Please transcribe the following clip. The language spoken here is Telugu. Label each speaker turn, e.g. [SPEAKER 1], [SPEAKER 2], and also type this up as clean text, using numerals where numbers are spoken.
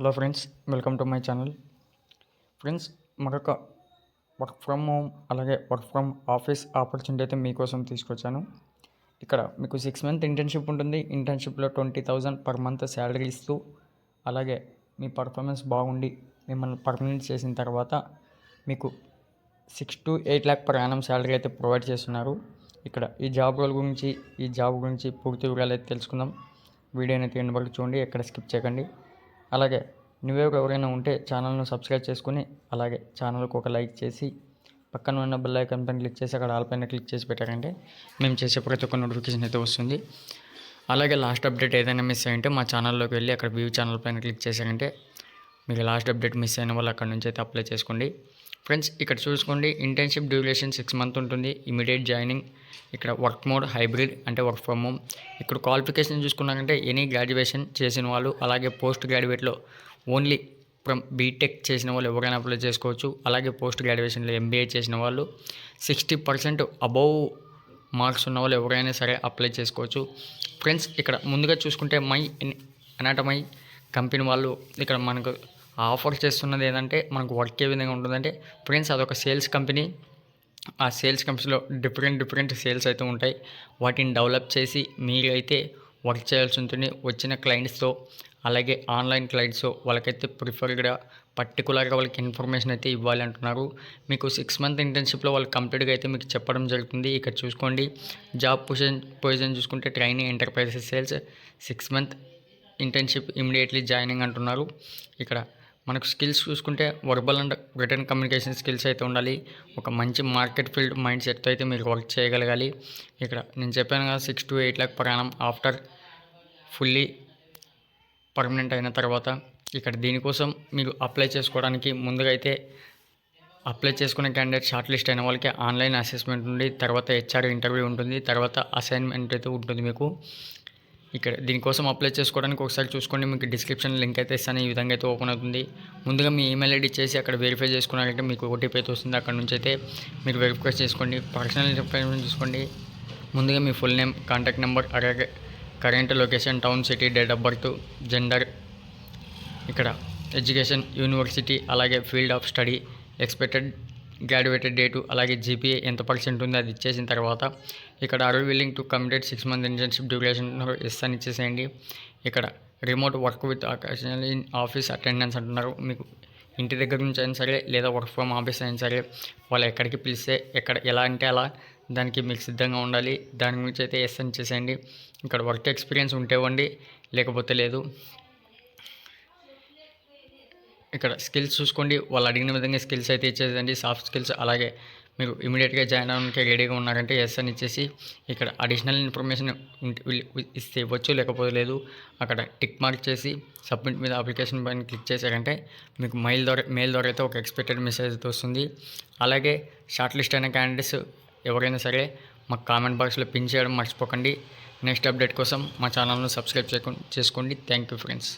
[SPEAKER 1] Hello friends, welcome to my channel. Friends, మరొక వర్క్ ఫ్రమ్ హోమ్ అలాగే వర్క్ ఫ్రమ్ ఆఫీస్ ఆపర్చునిటీ అయితే మీకోసం తీసుకొచ్చాను. ఇక్కడ మీకు 6 మంత్ ఇంటర్న్షిప్ ఉంటుంది. ఇంటర్న్షిప్లో 20,000 పర్ మంత్ శాలరీ ఇస్తూ, అలాగే మీ పర్ఫార్మెన్స్ బాగుండి మిమ్మల్ని పర్మనెంట్ చేసిన తర్వాత మీకు 6 to 8 lakh per annum salary అయితే ప్రొవైడ్ చేస్తున్నారు. ఇక్కడ ఈ జాబ్ రోల్ గురించి, ఈ జాబ్ గురించి పూర్తి వివరాలు అయితే తెలుసుకుందాం. వీడియోని అయితే ఎండ్ వరకు చూడండి, ఎక్కడ స్కిప్ చేయకండి. అలాగే ఎవరైనా ఉంటే ఛానల్ను సబ్స్క్రైబ్ చేసుకుని, అలాగే ఛానల్కి ఒక లైక్ చేసి పక్కన ఉన్న బెల్ ఐకాన్ పైన క్లిక్ చేసి అక్కడ ఆల్ పైన క్లిక్ చేసి పెట్టారంటే మేము చేసే ప్రతి ఒక్క నోటిఫికేషన్ అయితే వస్తుంది. అలాగే లాస్ట్ అప్డేట్ ఏదైనా మిస్ అయ్యింటే మా ఛానల్లోకి వెళ్ళి అక్కడ వ్యూ ఛానల్ పైన క్లిక్ చేశారంటే మీకు లాస్ట్ అప్డేట్ మిస్ అయిన వాళ్ళు అక్కడ నుంచి అయితే అప్లై చేసుకోండి. ఫ్రెండ్స్, ఇక్కడ చూసుకోండి, ఇంటర్న్షిప్ డ్యూరేషన్ 6 months ఉంటుంది. Immediate joining. ఇక్కడ వర్క్ మోడ్ హైబ్రిడ్ అంటే వర్క్ ఫ్రమ్ హోమ్. ఇక్కడ క్వాలిఫికేషన్ చూసుకున్నారంటే ఎనీ గ్రాడ్యుయేషన్ చేసిన వాళ్ళు, అలాగే పోస్ట్ గ్రాడ్యుయేట్లో ఓన్లీ ఫ్రమ్ బీటెక్ చేసిన వాళ్ళు ఎవరైనా అప్లై చేసుకోవచ్చు. అలాగే పోస్ట్ గ్రాడ్యుయేషన్లో ఎంబీఏ చేసిన వాళ్ళు 60% అబౌవ్ మార్క్స్ ఉన్న వాళ్ళు ఎవరైనా సరే అప్లై చేసుకోవచ్చు. ఫ్రెండ్స్, ఇక్కడ ముందుగా చూసుకుంటే మై అనాటమై కంపెనీ వాళ్ళు ఇక్కడ మనకు ఆఫర్ చేస్తున్నది ఏంటంటే, మనకు వర్క్ ఏ విధంగా ఉంటుందంటే ఫ్రెండ్స్, అదొక సేల్స్ కంపెనీ. ఆ సేల్స్ కంపెనీలో డిఫరెంట్ సేల్స్ అయితే ఉంటాయి. వాటిని డెవలప్ చేసి మీరైతే వర్క్ చేయాల్సి ఉంటుంది. వచ్చిన క్లయింట్స్తో, అలాగే ఆన్లైన్ క్లయింట్స్తో వాళ్ళకైతే ప్రిఫర్డ్గా పర్టికులర్గా వాళ్ళకి ఇన్ఫర్మేషన్ అయితే ఇవ్వాలి అంటున్నారు. మీకు 6 month ఇంటర్న్షిప్లో వాళ్ళు కంప్లీట్గా అయితే మీకు చెప్పడం జరుగుతుంది. ఇక్కడ చూసుకోండి, జాబ్ పొజిషన్ చూసుకుంటే training enterprises sales 6 month internship immediately joining అంటున్నారు. ఇక్కడ మనకు స్కిల్స్ చూసుకుంటే verbal and return communication skills అయితే ఉండాలి. ఒక మంచి మార్కెట్ ఫీల్డ్ మైండ్ సెట్తో అయితే మీరు వర్క్ చేయగలగాలి. ఇక్కడ నేను చెప్పాను కదా, 6 to 8 lakh per annum after fully permanent అయిన తర్వాత. ఇక్కడ దీనికోసం మీరు అప్లై చేసుకోవడానికి ముందుగా అయితే అప్లై చేసుకునే క్యాండిడేట్ షార్ట్ లిస్ట్ అయిన వాళ్ళకి ఆన్లైన్ అసెస్మెంట్ ఉంది, తర్వాత హెచ్ఆర్ ఇంటర్వ్యూ ఉంటుంది, తర్వాత అసైన్మెంట్ అయితే ఉంటుంది మీకు. ఇక్కడ దీనికోసం అప్లై చేసుకోవడానికి ఒకసారి చూసుకోండి, మీకు డిస్క్రిప్షన్ లింక్ అయితే ఇస్తాను. ఈ విధంగా అయితే ఓపెన్ అవుతుంది. ముందుగా మీ ఈమెయిల్ ఐడి చేసి అక్కడ వెరిఫై చేసుకున్నారంటే మీకు ఓటీపీ అయితే వస్తుంది. అక్కడ నుంచి అయితే మీరు వెరిఫై చేసుకోండి. పర్సనల్ ఇన్ఫర్మేషన్ చూసుకోండి. ముందుగా మీ ఫుల్ నేమ్, కాంటాక్ట్ నెంబర్, అలాగే current location, town, city, date of birth, gender, ఇక్కడ ఎడ్యుకేషన్, యూనివర్సిటీ, అలాగే field of study, expected graduated date, అలాగే జీపీఏ ఎంత పర్సెంట్ ఉంది అది ఇచ్చేసిన తర్వాత ఇక్కడ are willing to complete 6 month internship duration yes అని ఇచ్చేసేయండి. ఇక్కడ remote work with occasional in office attendance అంటున్నారు. మీకు ఇంటి దగ్గర నుంచి అయినా సరే, లేదా వర్క్ ఫ్రమ్ ఆఫీస్ అయినా సరే, వాళ్ళు ఎక్కడికి పిలిస్తే ఎక్కడ ఎలా అంటే అలా దానికి మీకు సిద్ధంగా ఉండాలి. దాని గురించి అయితే ఎస్ అని ఇచ్చేసేయండి. ఇక్కడ వర్క్ ఎక్స్పీరియన్స్ ఉంటే ఇవ్వండి, లేకపోతే లేదు. ఇక్కడ స్కిల్స్ చూసుకోండి, వాళ్ళు అడిగిన విధంగా స్కిల్స్ అయితే ఇచ్చేదండి, సాఫ్ట్ స్కిల్స్. అలాగే మీరు ఇమీడియట్గా జాయిన్ అవ్వడానికి రెడీగా ఉన్నారంటే ఎస్ అని ఇచ్చేసి ఇక్కడ అడిషనల్ ఇన్ఫర్మేషన్ ఇస్తే ఇవ్వచ్చు, లేకపోతే లేదు. అక్కడ టిక్ మార్క్ చేసి సబ్మిట్ మీద అప్లికేషన్ పైన క్లిక్ చేశారంటే మీకు మెయిల్ ద్వారా అయితే ఒక ఎక్స్పెక్టెడ్ మెసేజ్ అయితే వస్తుంది. అలాగే షార్ట్ లిస్ట్ అయిన క్యాండిడేట్స్ ఎవరైనా సరే మాకు కామెంట్ బాక్స్లో పిన్ చేయడం మర్చిపోకండి. నెక్స్ట్ అప్డేట్ కోసం మా ఛానల్ను సబ్స్క్రైబ్ చేసుకోండి. Thank you friends.